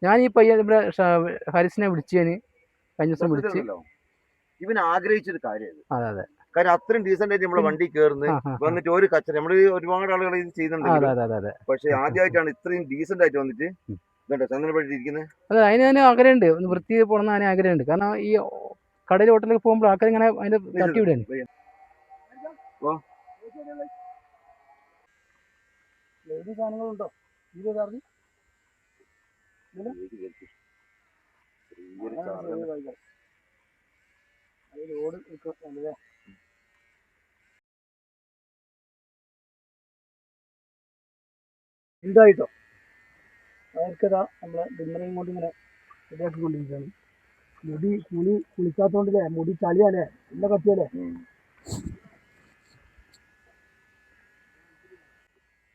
ഞാൻ ഈ പയ്യൻ ഇവിടെ ഹാരിസിനെ വിളിച്ചതിന് കഴിഞ്ഞ ദിവസം വിളിച്ച് ഇവൻ ആഗ്രഹിച്ചൊരു കാര്യം. അതെ അതെ, കാര്യം അത്രയും ഡീസന്റ് ആയിട്ട് നമ്മളെ വണ്ടി കയറുന്നു വന്നിട്ട് ഒരു കച്ചറ. നമ്മള് ഒരുപാട് ആളുകൾ ഇത് ചെയ്യുന്നുണ്ട്, പക്ഷെ ആദ്യമായിട്ടാണ് ഇത്രയും ഡീസന്റ് ആയിട്ട് വന്നിട്ട് ചന്ദ്രപടിയിരിക്കുന്നത്. അതെ, അതിന് തന്നെ ആഗ്രഹമുണ്ട്, ഒന്ന് വൃത്തി പോകണം അതിന് ആഗ്രഹമുണ്ട്. കാരണം ഈ കടയിൽ ഹോട്ടലിൽ പോകുമ്പോൾ ആൾക്കാർ ഇങ്ങനെ അതിന്റെ തട്ടി വിടുകയാണ്. സാധനങ്ങളുണ്ടോ ഇതായിട്ടോ? അവർക്കതാ നമ്മളെ ഡിമ്മറയും കൊണ്ട് ഇങ്ങനെ ശരിയാക്കിക്കൊണ്ടിരിക്കുകയാണ്. കുളിക്കാത്തോണ്ടല്ലേ, മുടി ചളിയല്ലേ, നല്ല കത്തിയല്ലേ.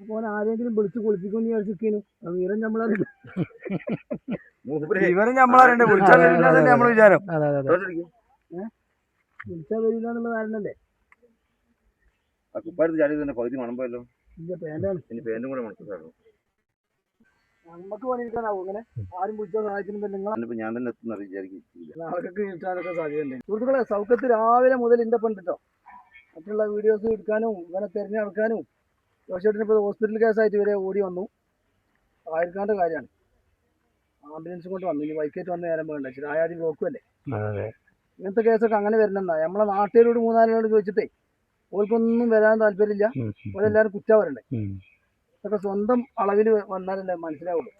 അപ്പോൾ ആരെങ്കിലും വിളിച്ച് കുളിപ്പിക്കുമെന്ന് വിചാരിച്ചിരിക്കുന്നു. വിവരം നമ്മളറിയില്ല, നമ്മളെ വിചാരം വിളിച്ചാൽ വരില്ല എന്നുള്ള കാരണല്ലേ. പകുതി മണമ്പല്ലോ, പേന്റും കൂടെ മണക്കായിരുന്നു. നമുക്ക് പണിയെടുക്കാനാവും അങ്ങനെ ആരും വിളിച്ചാൽ സഹായത്തിനും ഞാൻ തന്നെ എത്തുന്ന വിചാരിക്കില്ല. ആൾക്കൊക്കെ കിട്ടാനൊക്കെ സാധ്യതയുണ്ട്. സുഹൃത്തുക്കളെ, സൗഖ്യത്തിൽ രാവിലെ മുതൽ എൻ്റെ പണ്ടിട്ടോ മറ്റുള്ള വീഡിയോസ് എടുക്കാനും ഇവനെ തിരഞ്ഞെടുക്കാനും ജോഷേട്ടിനിപ്പോൾ ഹോസ്പിറ്റൽ കേസായിട്ട് ഇവരെ ഓടി വന്നു. ആയിരക്കാൻ്റെ കാര്യമാണ്. ആംബുലൻസ് കൊണ്ട് വന്നു, ഇനി വൈകിട്ട് വന്ന് നേരം വേണ്ട, ആയാതി ബ്ലോക്കും അല്ലേ. ഇങ്ങനത്തെ കേസൊക്കെ അങ്ങനെ വരണമെന്നാ. നമ്മളെ നാട്ടുകാരോട് 3-4 ചോദിച്ചിട്ടേ ഓർക്കൊന്നും വരാൻ താല്പര്യമില്ല. ഓരെല്ലാവരും കുറ്റ വരണ്ടേ. ഇതൊക്കെ സ്വന്തം അളവിൽ വന്നാലല്ലേ മനസ്സിലാവുള്ളൂ.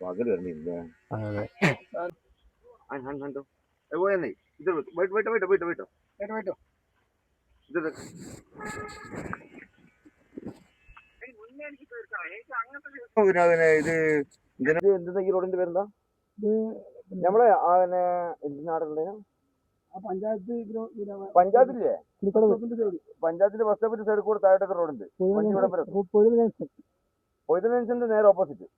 പകല് വരണില്ല. ഇത് എന്താ ഈ റോഡിന്റെ പേരെന്താ? നമ്മളെ നാടുള്ള പഞ്ചായത്തില്ലേ, പഞ്ചായത്തിന്റെ ബസ് സ്റ്റോപ്പിന്റെ സൈഡിൽ കൂടെ താഴോട്ടൊക്കെ റോഡുണ്ട്. പൊയ്തലൻസിന്റെ നേരെ ഓപ്പോസിറ്റ്.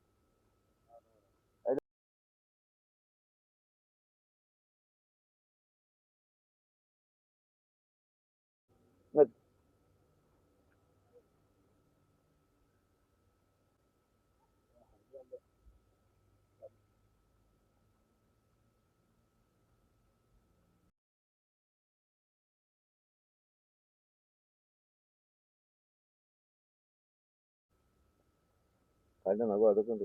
അതിന്റെ നഖം അതൊക്കെ ഉണ്ട്.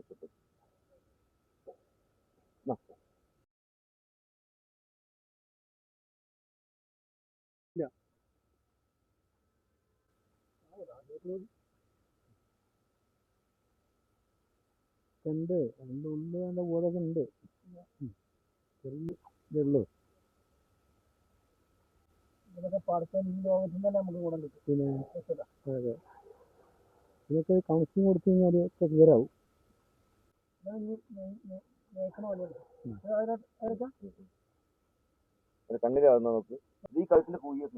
ഉണ്ട് അതിൻ്റെ ഉള്ളിൽ അതിൻ്റെ ബോധമൊക്കെ ഉണ്ട്. ചെറിയുള്ളൂ ഇതൊക്കെ പഠിത്തം ഈ ലോകത്തിൽ തന്നെ നമുക്ക് ഗുണം കിട്ടും. പിന്നെ അതെ, ഇതൊക്കെ കൗൺസിലിംഗ് കൊടുത്തു കഴിഞ്ഞാൽ ഒക്കെ ക്ലിയർ ആവും. കണ്ണിലാവുന്ന നോക്ക്. ഈ കഴുത്തിന്റെ കൂയ്യൊക്കെ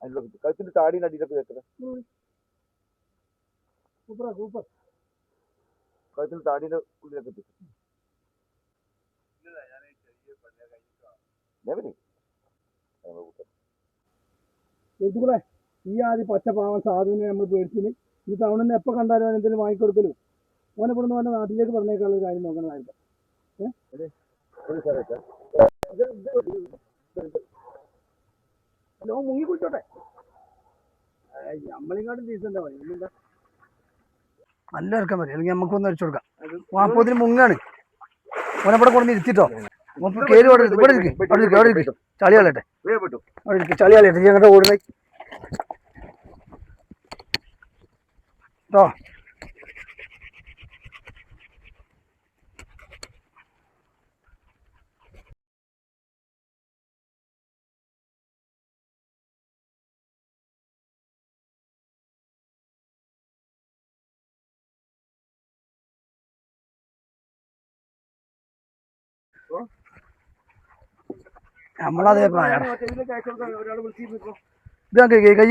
അതിൻ്റെ കഴുത്തിന്റെ താടിയുടെ അടിയിലൊക്കെ വെച്ചത് സൂപ്പർ. കഴുത്തിന്റെ താടിയുടെ ഉള്ളിലൊക്കെ എത്തിക്കും. ഈ ആദ്യം പച്ച പാവം സാധുവിനെ നമ്മൾ പേടിച്ചിന് ഈ ടൗണിൽ നിന്ന് എപ്പോൾ കണ്ടാലും എന്തെങ്കിലും വാങ്ങിക്കൊടുക്കലും ഓനെ ഇവിടുന്ന് വന്ന നാട്ടിലേക്ക് പറഞ്ഞേക്കാനുള്ള കാര്യം നോക്കണമായിരിക്കും. ഹലോ, മുങ്ങി കുളിച്ചോട്ടെ, നമ്മളിങ്ങോട്ടും ഡീസൻ്റ് ആവും. എന്താ നല്ല ഇറക്കാൻ മതി, അല്ലെങ്കിൽ നമുക്കൊന്ന് അടിച്ചു കൊടുക്കാം. വാപ്പത്തിന് മുങ്ങാണ്. ഓനെ ഇവിടെ കൊണ്ടു ഇരുത്തിട്ടോ, കേറി അവിടെ ചളി കളയട്ടെ, ചളി കളയട്ടെ. ഈ അങ്ങോട്ട് ഓടുന്നേ കേട്ടോ. നമ്മളതേ പ്രായം ഇത് കൈ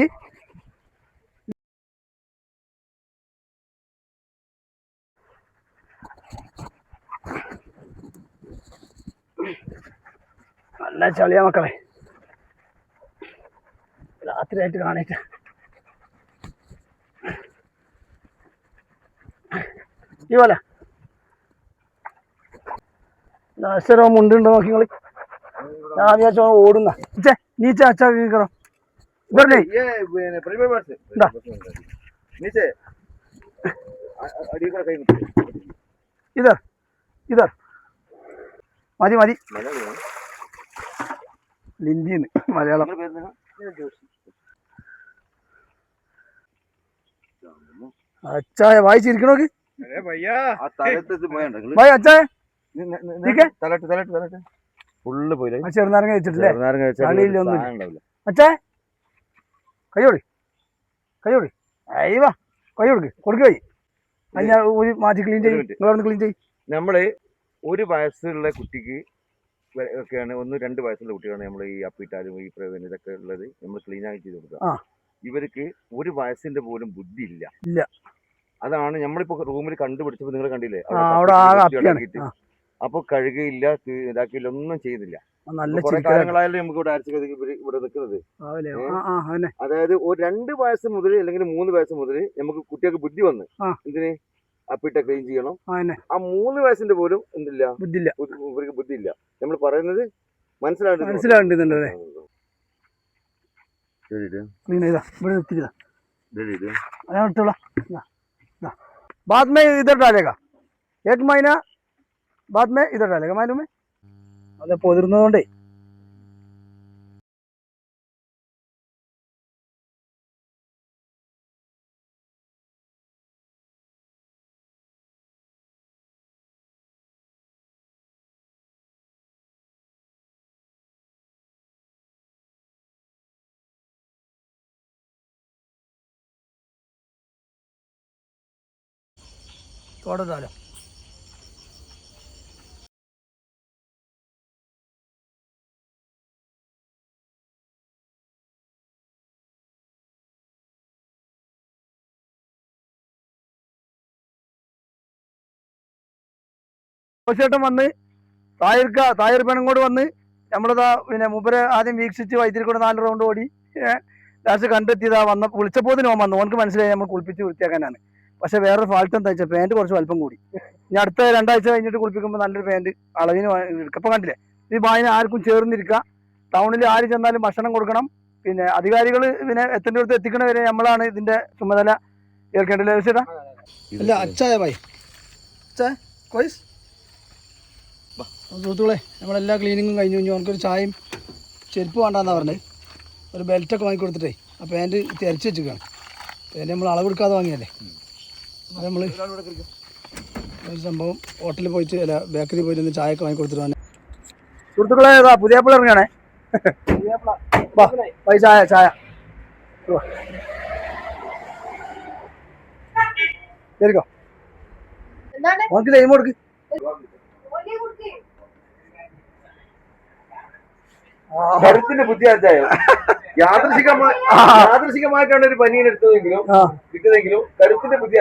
നല്ല ചളിയാ മക്കളെ, രാത്രിയായിട്ട് കാണിട്ട്. ഈ പോലെ നാശരോ മുണ്ടുണ്ടോ നോക്കി നിങ്ങള്. ഞാൻ വിചാരിച്ചോ ഓടുന്ന നീച്ച അച്ഛാ കേക്കറോ ഇവരുടെ ഇതർ ഇതർ മതി മതി. ലിഞ്ചിന്ന് മലയാളം. അച്ചായ വായിച്ചിരിക്കണോക്ക് ഭായ് അച്ചായ ഫുള്ള് പോയില്ലേ. ചെറുനാരങ്ങ വെച്ചിട്ടില്ലേ? അച്ചായ കയ്യോടി കയ്യോടി അയ്യവാ കൈ കൊടുക്ക് കൈ. അത് ഞാൻ ഒരു മാറ്റി ക്ലീൻ ചെയ്യും. നിങ്ങളൊന്ന് ക്ലീൻ ചെയ്യും. നമ്മള് ഒരു വയസ്സുള്ള കുട്ടിക്ക് ഒക്കെയാണ്, 1-2 വയസ്സുള്ള കുട്ടികളാണ് നമ്മൾ ഈ അപ്പിട്ടാലും ഈ പ്രയോജനം ഇതൊക്കെ ഉള്ളത് നമ്മൾ ക്ലീൻ ആയി ചെയ്ത് കൊടുക്കുക. ഇവർക്ക് 1 വയസ്സിന്റെ പോലും ബുദ്ധി ഇല്ല. അതാണ് നമ്മളിപ്പോ റൂമിൽ കണ്ടുപിടിച്ചപ്പോ നിങ്ങൾ കണ്ടില്ലേ, അപ്പൊ കഴുകയില്ല, ഇതാക്കിയില്ല, ഒന്നും ചെയ്യുന്നില്ല. കുറെ കാലങ്ങളായാലും നമുക്ക് ഇവിടെ ഇവിടെ നിൽക്കുന്നത്. അതായത് ഒരു 2 വയസ്സ് മുതൽ അല്ലെങ്കിൽ 3 വയസ്സ് മുതൽ നമുക്ക് കുട്ടികൾക്ക് ബുദ്ധി വന്ന് എന്തിന് അപ്പിട്ട ക്ലീൻ ചെയ്യണം. ആ 3 വയസ്സിന്റെ പോലും എന്തില്ല, ഇവർക്ക് ബുദ്ധിയില്ല. നമ്മൾ പറയുന്നത് മനസ്സിലാവുന്നുണ്ടല്ലേ? बाद में इधर डालेगा, 1 महीना बाद में इधर डालेगा मालूम है. അതെ പൊതിർന്നതുകൊണ്ടേ थोड़ा डालो. ചേട്ടൻ വന്ന് തായർ പെണ്ണും വന്ന് നമ്മളിതാ പിന്നെ മൂപ്പരെ ആദ്യം വീക്ഷിച്ച് വൈദ്യുതി കൂടെ 4 റൗണ്ട് ഓടി ലാസ്റ്റ് കണ്ടെത്തിയതാ. വിളിച്ചപ്പോൾ വന്നു. ഓനക്ക് മനസ്സിലായി നമ്മൾ കുളിപ്പിച്ച് വൃത്തിയാക്കാനാണ്. പക്ഷെ വേറൊരു ഫാൾട്ട് എന്താ വെച്ചാൽ പാൻറ് കുറച്ച് വലിപ്പം കൂടി. ഇനി അടുത്ത 2 ആഴ്ച കഴിഞ്ഞിട്ട് കുളിപ്പിക്കുമ്പോൾ നല്ലൊരു പാൻറ് അളവിന് എടുക്കപ്പം കണ്ടില്ലേ. ഈ ബായിന് ആർക്കും ചേർന്നിരിക്കുക. ടൗണിൽ ആര് ചെന്നാലും ഭക്ഷണം കൊടുക്കണം. പിന്നെ അധികാരികൾ പിന്നെ എത്തേണ്ടടുത്ത് എത്തിക്കണ വരെ നമ്മളാണ് ഇതിന്റെ ചുമതല ഏൽക്കേണ്ടത്. ചേട്ടാ അല്ല അച്ചായ ഭായി അച്ചായ കോയ്സ്. സുഹൃത്തുക്കളെ നമ്മളെല്ലാ ക്ലീനിങ്ങും കഴിഞ്ഞു. നമുക്കൊരു ചായയും ചെരുപ്പ് വേണ്ടാന്നാ പറഞ്ഞത്. ഒരു ബെൽറ്റൊക്കെ വാങ്ങിക്കൊടുത്തിട്ടേ ആ പാൻറ് തിരച്ച് വെച്ചിരിക്കുകയാണ്. പാൻറ് നമ്മൾ അളവെടുക്കാതെ വാങ്ങിയല്ലേ. അത് നമ്മൾ ഒരു സംഭവം ഹോട്ടലിൽ പോയിട്ട് അല്ല ബേക്കറി പോയിട്ട് ഒന്ന് ചായയൊക്കെ വാങ്ങിക്കൊടുത്തിട്ട് വന്നെ. സുഹൃത്തുക്കളെ പുതിയാപ്പിള ഇറങ്ങണേ. ചായ ചായ കേറിക്കോ. ഓർക്ക് ലൈം കൊടുക്ക്. കരുത്തിന്റെ ബുദ്ധി യാദൃശികമായിട്ടാണ് ഒരു പനീൻ എടുത്തതെങ്കിലും കിട്ടുന്നെങ്കിലും കരുത്തിന്റെ ബുദ്ധി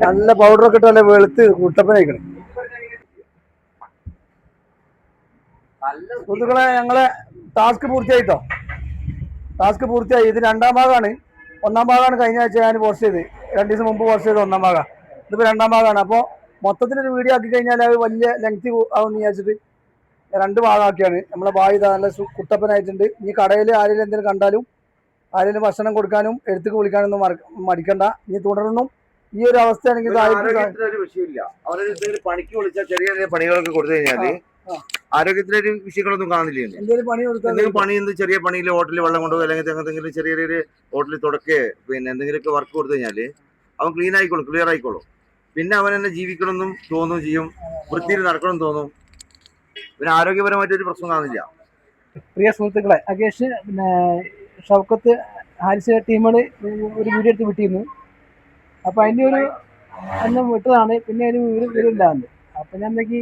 നല്ല പൗഡറൊക്കെ ഇട്ടല്ലേ വെളുത്ത് കുട്ടപ്പനായിക്കണ്. സുഹൃത്തുക്കളെ ഞങ്ങളെ ടാസ്ക് പൂർത്തിയായിട്ടോ. ടാസ്ക് പൂർത്തിയായി. ഇത് 2ാം ഭാഗമാണ്. 1ാം ഭാഗമാണ് കഴിഞ്ഞ ആഴ്ച ഞാൻ പോസ്റ്റ് ചെയ്ത്. 2 ദിവസം മുമ്പ് പോസ്റ്റ് ചെയ്ത് 1ാം ഭാഗം. ഇതിപ്പോൾ 2ാം ഭാഗമാണ്. അപ്പോൾ മൊത്തത്തിലൊരു വീഡിയോ ആക്കി കഴിഞ്ഞാൽ അത് വലിയ ലെങ്തി ആവുമെന്ന് വിചാരിച്ചിട്ട് 2 ഭാഗമാക്കിയാണ്. നമ്മളെ ബായി നല്ല കുട്ടപ്പനായിട്ടുണ്ട്. ഇനി കടയിൽ ആരെങ്കിലും എന്തെങ്കിലും കണ്ടാലും ആരെങ്കിലും ഭക്ഷണം കൊടുക്കാനും എടുത്തേക്ക് വിളിക്കാനൊന്നും മടിക്കണ്ട. ഇനി തുടർന്നും ഈ ഒരു അവസ്ഥയാണെങ്കിൽ വിഷയമില്ല. അവരെ പണിക്ക് വിളിച്ചാൽ ചെറിയ ചെറിയ പണികളൊക്കെ കൊടുത്തു കഴിഞ്ഞാല് ആരോഗ്യത്തിലൊരു വിഷയങ്ങളൊന്നും കാണില്ല. എന്തെങ്കിലും പണി ചെറിയ പണിയിൽ ഹോട്ടലിൽ വെള്ളം കൊണ്ടുപോകുക അല്ലെങ്കിൽ എന്തെങ്കിലും ചെറിയ ചെറിയ ഹോട്ടലിൽ തുടക്കേ പിന്നെ എന്തെങ്കിലുമൊക്കെ വർക്ക് കൊടുത്തു കഴിഞ്ഞാല് അവൻ ക്ലീൻ ആയിക്കോളും, ക്ലിയർ ആയിക്കോളും. പിന്നെ അവൻ തന്നെ ജീവിക്കണമെന്നും തോന്നും ചെയ്യും, വൃത്തിയിൽ നടക്കണം തോന്നും. പിന്നെ ആരോഗ്യപരമായിട്ടൊരു പ്രശ്നം കാണില്ല. പ്രിയ സുഹൃത്തുക്കളെ, അകേഷ് പിന്നെ ഷൗക്കത്ത് ഹാരിസ് ടീമുകൾ ഒരു വീഡിയോ എടുത്ത് വിട്ടിരുന്നു. അപ്പൊ അതിൻ്റെ ഒരു എണ്ണം വിട്ടതാണ്. പിന്നെ ഒരു വീടില്ലാന്ന്. അപ്പൊ ഞാൻ എന്തൊക്കെ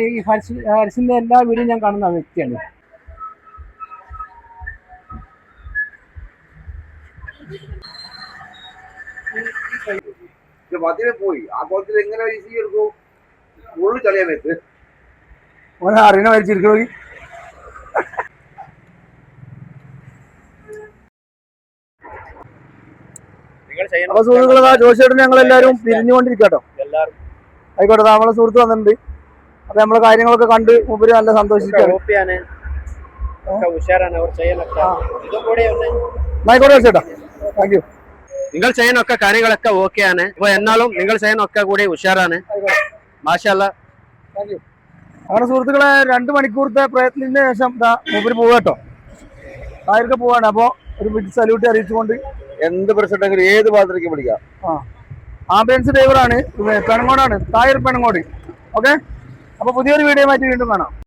ഈ ഹാരിസിന്റെ എല്ലാ വീഡിയോയും ഞാൻ കാണുന്ന വ്യക്തിയാണ്. പോയി ആ കോലത്തിൽ എങ്ങനെ എടുക്കും? ഫുള്ള് ചളിയാൻ വെച്ച് ഓനെ അറിയണ മരിച്ചിരിക്കണോയി. അപ്പൊ സുഹൃത്തുക്കളെ ജോഷേട്ടന് ഞങ്ങളെല്ലാരും പിരിഞ്ഞുകൊണ്ടിരിക്കട്ടോ. ആയിക്കോട്ടെ, നമ്മളെ സുഹൃത്ത് വന്നിട്ടുണ്ട്. അപ്പൊ നമ്മളെ കാര്യങ്ങളൊക്കെ കണ്ട് മൂപ്പര് നല്ല സന്തോഷിക്കാണ്. ആയിക്കോട്ടെ ചേട്ടാ, താങ്ക് യു. നിങ്ങൾ ചെയ്യുന്നൊക്കെ കാര്യങ്ങളൊക്കെ ഓക്കെയാണ്. ഇപ്പൊ എന്നാലും നിങ്ങൾ ചെയ്യുന്നൊക്കെ കൂടി ഉഷാറാണ്. മാഷാഅല്ലാ. Thank you. അങ്ങനെ സുഹൃത്തുക്കളെ 2 മണിക്കൂറത്തെ പ്രയത്നത്തിന് ശേഷം മൂപ്പര് പോവാട്ടോ. തായർക്ക് പോവാണ്. അപ്പൊ ഒരു ബിഗ് സല്യൂട്ട് അറിയിച്ചുകൊണ്ട് എന്ത് പ്രശ്നം ഉണ്ടെങ്കിലും ഏത് ഭാഗത്തേക്ക് വിളിക്കാം. ആംബുലൻസ് ഡ്രൈവറാണ്, പെണങ്ങോടാണ്, തായർ പെണങ്ങോട്. ഓക്കെ, അപ്പൊ പുതിയൊരു വീഡിയോ ആയിട്ട് വീണ്ടും കാണാം.